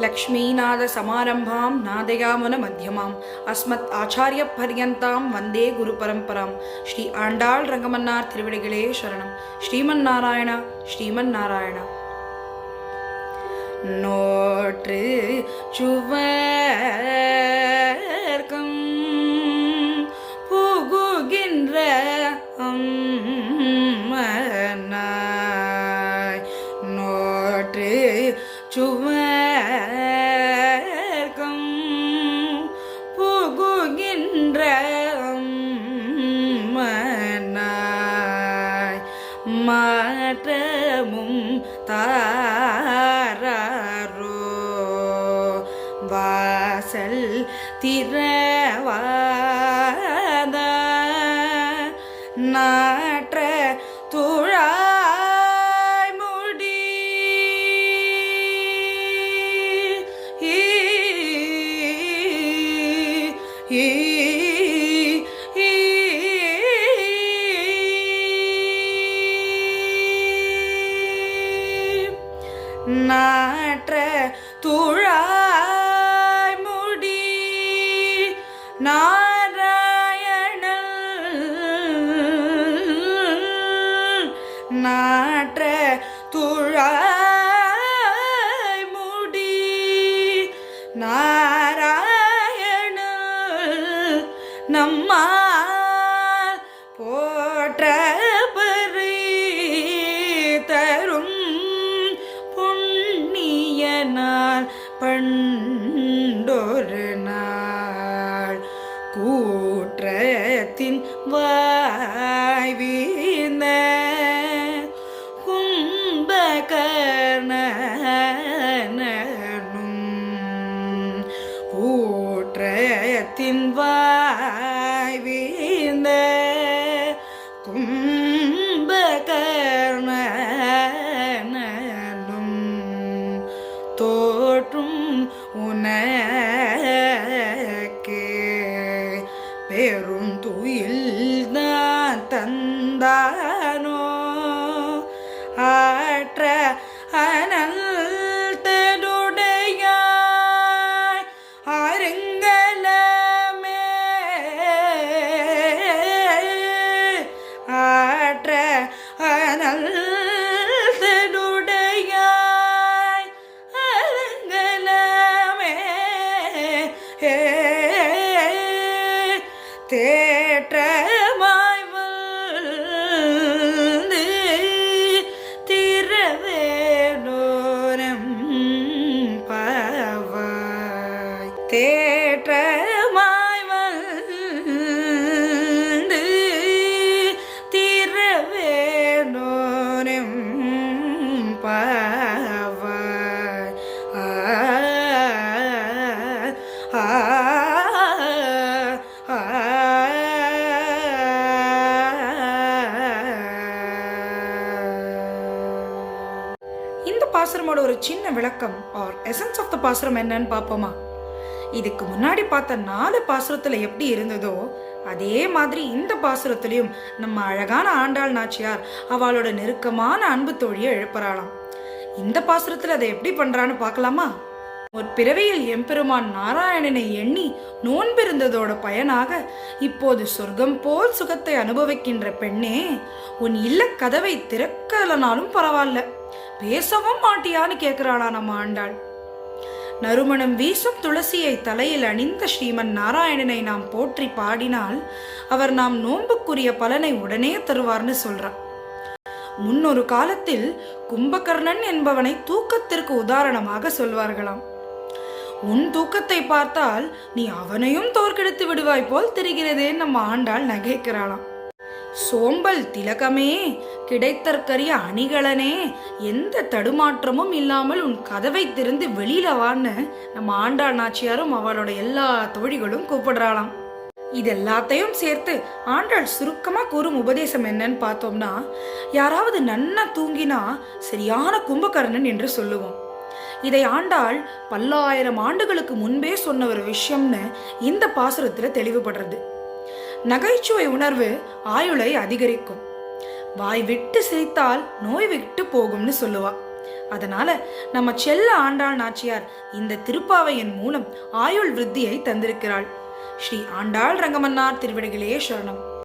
लक्ष्मीनाथसमारम्भां नादयामुनमध्यमाम् अस्मत् आचार्यपर्यन्तां वन्दे गुरुपरम्परां. ஸ்ரீ ஆண்டாள் ரங்கமன்னார் திருவடிகளே சரணம். ஸ்ரீமன்னாராயண ஸ்ரீமன்னாராயண. நோற்று சுவர்க்கம் புகுகின்ற அம்மனாய் நோற்று சுவர்க்கம் புகுகின்ற அம்மனாய் மாற்றமும் தாரோ வாசல் திறவாத நாற்ற துழாய் முடி நாற்ற துழாய் முடி நாராயணன் நாற்ற துழாய் முடி நாராயணன் நம்மால் போற்ற பரி தரும் நாள் பண்டொரு நாள் கூற்றத்தின் வாய்வீந்த கும்பகர்ணனும் கூற்றத்தின் வாய்வீந்த தோற்றும் உனக்கே பெரும் துயில் தான் தந்தானோ ஆற்ற அனல் தடுடையாய் அருங்கலமே ஆற்ற அனல் தேற்றமாய் வந்து திரவேனோரம் பாவாய் தேற்றமாய் வந்து திரவேனோரம் பாவாய் இந்த பாசுரமோட ஒரு சின்ன விளக்கம் ஆர் எசன்ஸ் ஆஃப் த பாசுரம் என்னன்னு பார்ப்போமா? இதுக்கு முன்னாடி பார்த்த 4 பாசுரத்துல எப்படி இருந்ததோ அதே மாதிரி இந்த பாசுரத்திலையும் நம்ம அழகான ஆண்டாள் நாச்சியார் அவளோட நெருக்கமான அன்பு தோழியை எழுப்புறாளாம். இந்த பாசுரத்துல அதை எப்படி பண்றான்னு பார்க்கலாமா? ஒரு பிறவியில் எம்பெருமான் நாராயணனை எண்ணி நோன்பிருந்ததோட பயனாக இப்போது சொர்க்கம் போல் சுகத்தை அனுபவிக்கின்ற பெண்ணே, உன் இல்ல கதவை திறக்கலனாலும் பரவாயில்ல, பேசவும் மாட்டியான்னு கேட்கிறாளா நம்ம ஆண்டாள். நறுமணம் வீசும் துளசியை தலையில் அணிந்த ஸ்ரீமன் நாராயணனை நாம் போற்றி பாடினால் அவர் நாம் நோன்புக்குரிய பலனை உடனே தருவார்னு சொல்றார். முன்னொரு காலத்தில் கும்பகர்ணன் என்பவனை தூக்கத்திற்கு உதாரணமாக சொல்வார்களாம். உன் தூக்கத்தை பார்த்தால் நீ அவனையும் தோற்கெடுத்து விடுவாய் போல் தெரிகிறதே நம்ம ஆண்டாள் நகைக்கிறாளாம். சோம்பல் திலகமே, கிடைத்தற்கரிய அணிகளனே, எந்த தடுமாற்றமும் இல்லாமல் உன் கதவை திறந்து வெளியில வான்னு நம்ம ஆண்டாள் நாச்சியாரும் அவளோட எல்லா தோழிகளும் கூப்பிடுறாளாம். இது எல்லாத்தையும் சேர்த்து ஆண்டாள் சுருக்கமா கூறும் உபதேசம் என்னன்னு பார்த்தோம்னா, யாராவது நன்னா தூங்கினா சரியான கும்பகர்ணன் என்று சொல்லுவோம். இதை ஆண்டாள் பல்லாயிரம் ஆண்டுகளுக்கு முன்பே சொன்ன ஒரு விஷயம்னு இந்த பாசுரத்துல தெளிவுபடுறது. நகைச்சுவை உணர்வு ஆயுளை அதிகரிக்கும். வாய் விட்டு சிரித்தால் நோய் விட்டு போகும்னு சொல்லுவா. அதனால நம்ம செல்ல ஆண்டாள் நாச்சியார் இந்த திருப்பாவையின் மூலம் ஆயுள் விருத்தியை தந்திருக்கிறாள். ஸ்ரீ ஆண்டாள் ரங்கமன்னார் திருவடிகளே சரணம்.